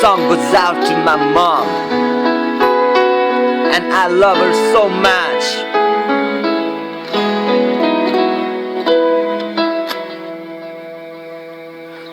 song goes out to my mom, and I love her so much.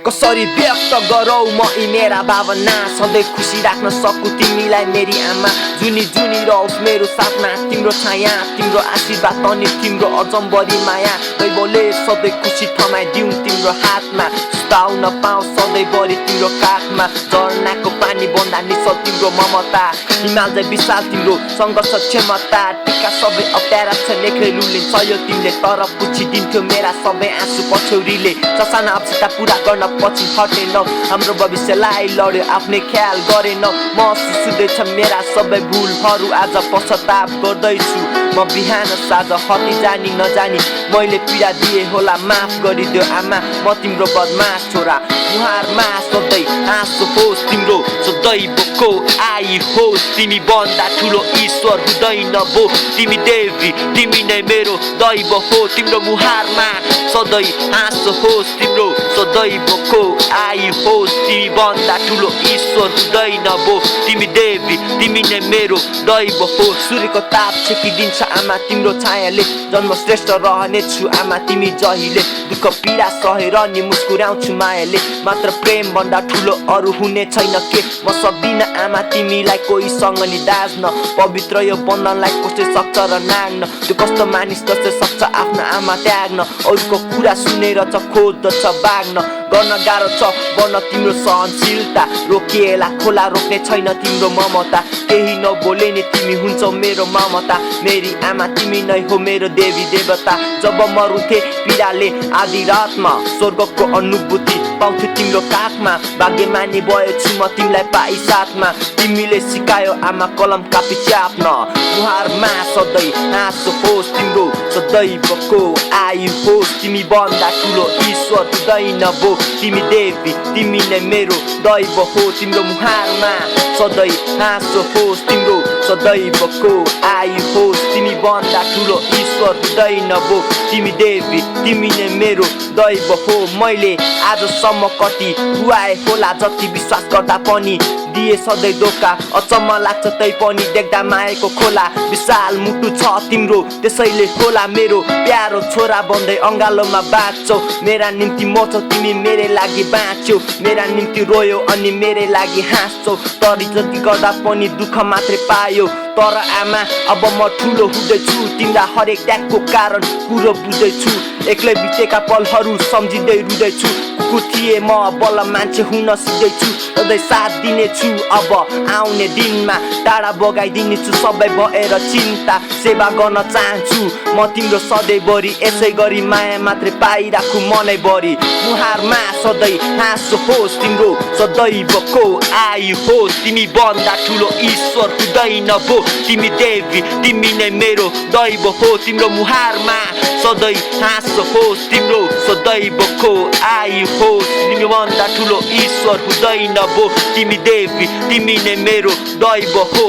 कसरी व्यक्त गरौ म यी मेरा भावना, सधैँ खुसी राख्न सकु तिमीलाई मेरी आमा। जुनी जुनी रहोस् मेरो साथमा तिम्रो छाया, तिम्रो आशीर्वाद अनि तिम्रो अजम्बरी माया। दैवले सधैँ खुसी थमाइदिउँ तिम्रो हातमा, सुताउन पाऊँ सधैँभरि तिम्रो काखमा। झरनाको पानी बन्दा निश्चल तिम्रो ममता, हिमालय विशाल तिम्रो सङ्घर्ष क्षमता। टिका सबै अप्ठ्यारा छ लेख्रेलुले सयो तिमीले, तर पुछिदिन्थ्यो मेरा सबै आँसु पछौरीले। ससाना अप्सिता पुरा गर्न पछि हटेनौ, हाम्रो भविष्यलाई लड्यो आफ्नै ख्याल गरेनौ। महसुस हुँदैछ मेरा सबै भुलहरू, आज पश्चाताप गर्दैछु म बिहान साँझ। हटी जानी नजानी मैले पीडा दिए होला, माफ गरिदेऊ आमा म तिम्रो बदमास छोरा। मुहारमा सधैँ हाँसो होस् तिम्रो, सदैवको आई होस् तिमी भन्दा ठुलो ईश्वर हुँदैन भो। तिमी देवी तिमी नै मेरो दैव हो, तिम्रो मुहारमा सधैँ हाँसो होस् तिम्रो, सदैवको आई होस् तिमी भन्दा ठुलो ईश्वर हुँदैन भो। तिमी देवी तिमी नै मेरो दैव हो। सूर्यको ताप छेकिदिन्छ आमा तिम्रो छायाले, जन्म श्रेष्ठ रहनेछु आमा तिमी जहिले। दुःख पीडा सहेर नि मुस्कुराउँछु मायाले, मात्र प्रेम भन्दा ठुलो अरू हुने छैन के। म सक्दिनँ आमा तिमीलाई कोहीसँग नि दाज्न, पवित्र यो बन्धनलाई कसले सक्छ र नाग्न। त्यो कस्तो मानिस जसले सक्छ आफ्नो आमा त्याग्न, अरूको कुरा सुनेर छ खोज्दछ बाग्न। गर्न गाह्रो छ बन्न तिम्रो सहनशीलता, रोकिएला खोला रोक्ने छैन तिम्रो ममता। केही नबोले नि तिमी हुन्छौ मेरो ममता, मेरी आमा तिमी नै हो मेरो देवी देवता। जब म रुन्थे पीडाले आधी रातमा, स्वर्गको अनुभूति पाउँथे तिम्रो काखमा। भाग्यमानी भएछु म तिमीलाई पाइ साथमा, तिमीले सिकायो आमा कलम कापी च्याप्न। मुहारमा सधैँ हाँसो होस् तिम्रो, सदैवको आयु होस् तिमी भन्दा ठुलो ईश्वर हुँदैन भो। तिमी देवी तिमी नै मेरो दैव हो, तिम्रो मुहारमा सधैँ हाँसो होस् तिम्रो, सदैवको आयु होस् तिमी भन्दा ठुलो ईश्वर हुँदैन भो। तिमी देवी तिमी नै मेरो दैव हो। मैले आजसम्म कति खुवाए होला, जति विश्वास गर्दा पनि दिए सधैँ धोका। अचम्म लाग्छ तै पनि देख्दा मायाको खोला, विशाल मुटु छ तिम्रो त्यसैले होला मेरो प्यारो छोरा। बन्दै अङ्गालोमा बाँच्छौ मेरा निम्ति मर्छौ तिमी, मेरै लागि बाँच्यौ मेरा निम्ति रोयो अनि मेरै लागि हाँस्छौ। तरी जति गर्दा पनि दुःख मात्रै पायो, तर आमा अब म ठुलो हुँदैछु, तिम्रा हरेक त्यागको कारण कुरो बुझ्दैछु। एक्लै बितेका पलहरू सम्झिँदै रुँदैछु, कुकुर थिए म बल्ल मान्छे हुन सिक्दैछु। सधैँ साथ दिनेछु अब आउने दिनमा, टाढा बगाइदिनेछु सबै भएर चिन्ता। सेवा गर्न चाहन्छु म तिम्रो सधैँभरि, यसै गरी माया मात्रै पाइराखु मनैभरि। मुहारमा सधैँ हाँसो होस् तिम्रो, सदैवको आयु होस् तिमी भन्दा ठुलो ईश्वर हुँदैन भो। तिमी देवी तिमी नै मेरो दैव हो, तिम्रो मुहारमा सधैँ हाँसो होस् तिम्रो, सदैवको आयु होस् तिमी भन्दा ठुलो ईश्वर हुँदैन भो। तिमी देवी तिमी नै मेरो दैव हो।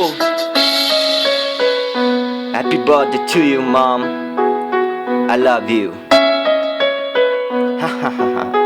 Happy birthday to you mom, I love you. Ha ha ha ha.